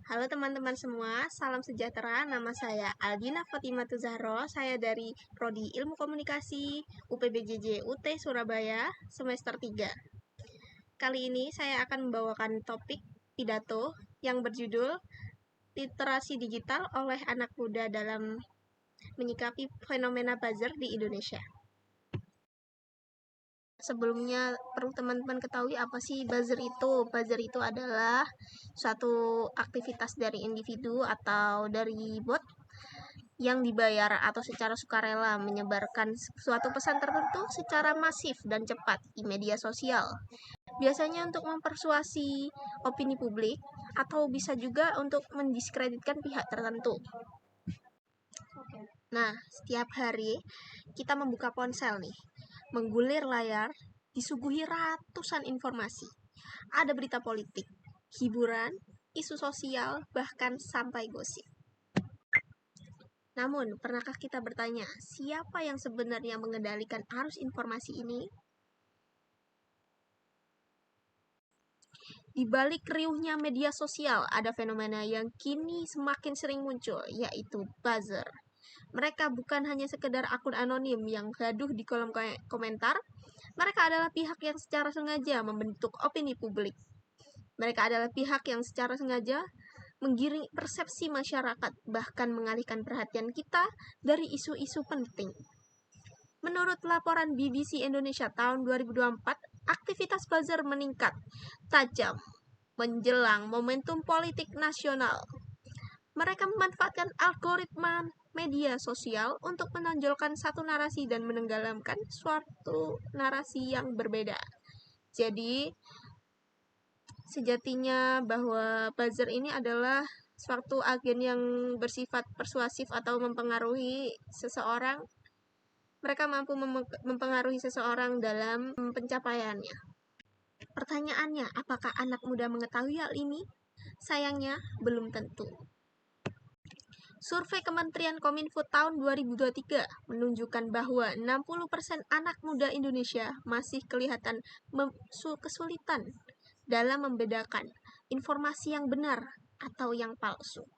Halo teman-teman semua, salam sejahtera. Nama saya Aldina Fatimatu Zahro. Saya dari Prodi Ilmu Komunikasi UPBJJ UT Surabaya, semester 3. Kali ini saya akan membawakan topik pidato yang berjudul Literasi Digital oleh Anak Muda dalam Menyikapi Fenomena Buzzer di Indonesia. Sebelumnya perlu teman-teman ketahui apa sih buzzer itu? Buzzer itu adalah suatu aktivitas dari individu atau dari bot yang dibayar atau secara sukarela menyebarkan suatu pesan tertentu secara masif dan cepat di media sosial. Biasanya untuk mempersuasi opini publik atau bisa juga untuk mendiskreditkan pihak tertentu. Nah, setiap hari kita membuka ponsel nih, menggulir layar, disuguhi ratusan informasi. Ada berita politik, hiburan, isu sosial, bahkan sampai gosip. Namun, pernahkah kita bertanya, siapa yang sebenarnya mengendalikan arus informasi ini? Di balik riuhnya media sosial, ada fenomena yang kini semakin sering muncul, yaitu buzzer. Mereka bukan hanya sekedar akun anonim yang gaduh di kolom komentar, mereka adalah pihak yang secara sengaja membentuk opini publik. Mereka adalah pihak yang secara sengaja menggiring persepsi masyarakat, bahkan mengalihkan perhatian kita dari isu-isu penting. Menurut laporan BBC Indonesia tahun 2024, aktivitas buzzer meningkat tajam menjelang momentum politik nasional. Mereka memanfaatkan algoritma media sosial untuk menonjolkan satu narasi dan menenggelamkan suatu narasi yang berbeda. Jadi, sejatinya bahwa buzzer ini adalah suatu agen yang bersifat persuasif atau mempengaruhi seseorang. Mereka mampu mempengaruhi seseorang dalam pencapaiannya. Pertanyaannya, apakah anak muda mengetahui hal ini? Sayangnya, belum tentu. Survei Kementerian Kominfo tahun 2023 menunjukkan bahwa 60% anak muda Indonesia masih kelihatan kesulitan dalam membedakan informasi yang benar atau yang palsu.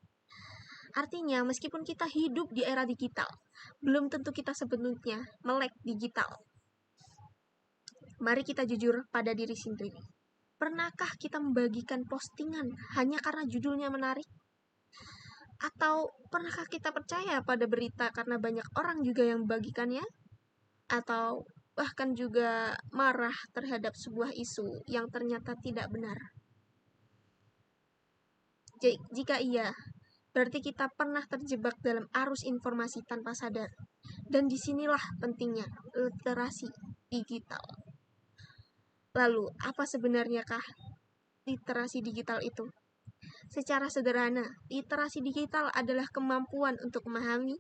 Artinya, meskipun kita hidup di era digital, belum tentu kita sepenuhnya melek digital. Mari kita jujur pada diri sendiri. Pernahkah kita membagikan postingan hanya karena judulnya menarik? Atau pernahkah kita percaya pada berita karena banyak orang juga yang membagikannya? Atau bahkan juga marah terhadap sebuah isu yang ternyata tidak benar? Jika iya, berarti kita pernah terjebak dalam arus informasi tanpa sadar. Dan disinilah pentingnya literasi digital. Lalu, apa sebenarnya kah literasi digital itu? Secara sederhana, literasi digital adalah kemampuan untuk memahami,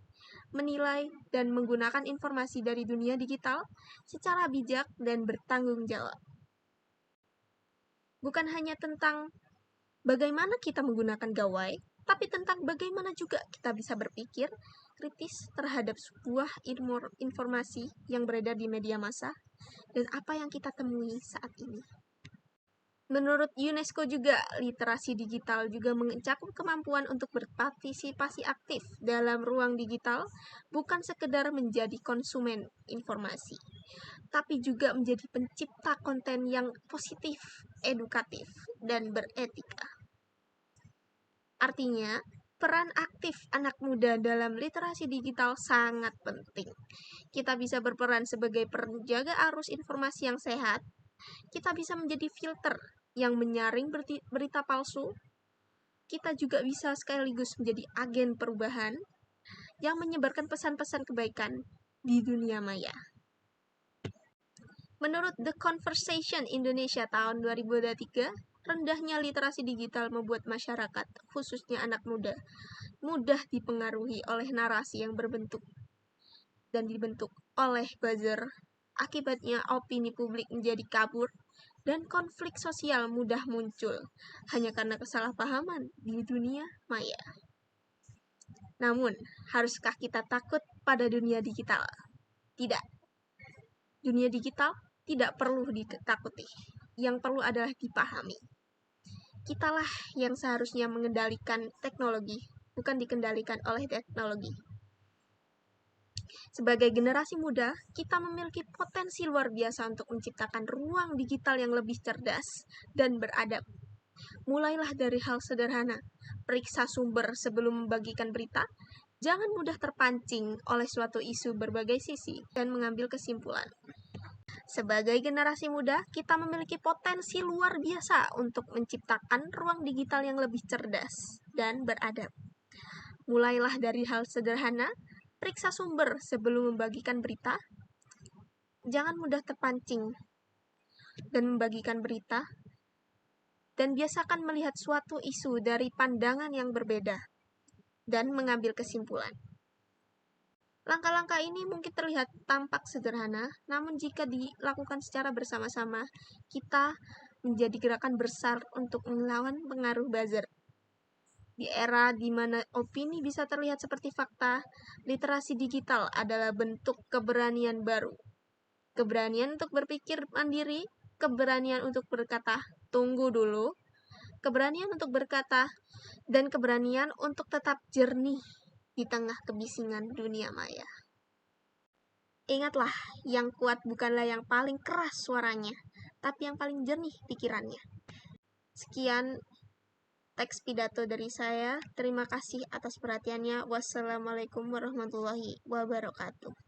menilai, dan menggunakan informasi dari dunia digital secara bijak dan bertanggung jawab. Bukan hanya tentang bagaimana kita menggunakan gawai, tapi tentang bagaimana juga kita bisa berpikir kritis terhadap sebuah informasi yang beredar di media massa dan apa yang kita temui saat ini. Menurut UNESCO juga, literasi digital juga mencakup kemampuan untuk berpartisipasi aktif dalam ruang digital, bukan sekedar menjadi konsumen informasi, tapi juga menjadi pencipta konten yang positif, edukatif, dan beretika. Artinya, peran aktif anak muda dalam literasi digital sangat penting. Kita bisa berperan sebagai penjaga arus informasi yang sehat. Kita bisa menjadi filter yang menyaring berita palsu. Kita juga bisa sekaligus menjadi agen perubahan yang menyebarkan pesan-pesan kebaikan di dunia maya. Menurut The Conversation Indonesia tahun 2023, rendahnya literasi digital membuat masyarakat, khususnya anak muda, mudah dipengaruhi oleh narasi yang berbentuk dan dibentuk oleh buzzer. Akibatnya opini publik menjadi kabur dan konflik sosial mudah muncul hanya karena kesalahpahaman di dunia maya. Namun, haruskah kita takut pada dunia digital? Tidak. Dunia digital tidak perlu ditakuti. Yang perlu adalah dipahami. Kitalah yang seharusnya mengendalikan teknologi, bukan dikendalikan oleh teknologi. Sebagai generasi muda, kita memiliki potensi luar biasa untuk menciptakan ruang digital yang lebih cerdas dan beradab. Mulailah dari hal sederhana, periksa sumber sebelum membagikan berita, jangan mudah terpancing oleh suatu isu berbagai sisi, dan mengambil kesimpulan. Sebagai generasi muda, kita memiliki potensi luar biasa untuk menciptakan ruang digital yang lebih cerdas dan beradab. Mulailah dari hal sederhana, periksa sumber sebelum membagikan berita, jangan mudah terpancing dan membagikan berita, dan biasakan melihat suatu isu dari pandangan yang berbeda dan mengambil kesimpulan. Langkah-langkah ini mungkin terlihat tampak sederhana, namun jika dilakukan secara bersama-sama, kita menjadi gerakan besar untuk melawan pengaruh buzzer. Di era di mana opini bisa terlihat seperti fakta, literasi digital adalah bentuk keberanian baru. Keberanian untuk berpikir mandiri, keberanian untuk berkata, tunggu dulu, keberanian untuk berkata, dan keberanian untuk tetap jernih di tengah kebisingan dunia maya. Ingatlah, yang kuat bukanlah yang paling keras suaranya, tapi yang paling jernih pikirannya. Sekian teks pidato dari saya. Terima kasih atas perhatiannya. Wassalamualaikum warahmatullahi wabarakatuh.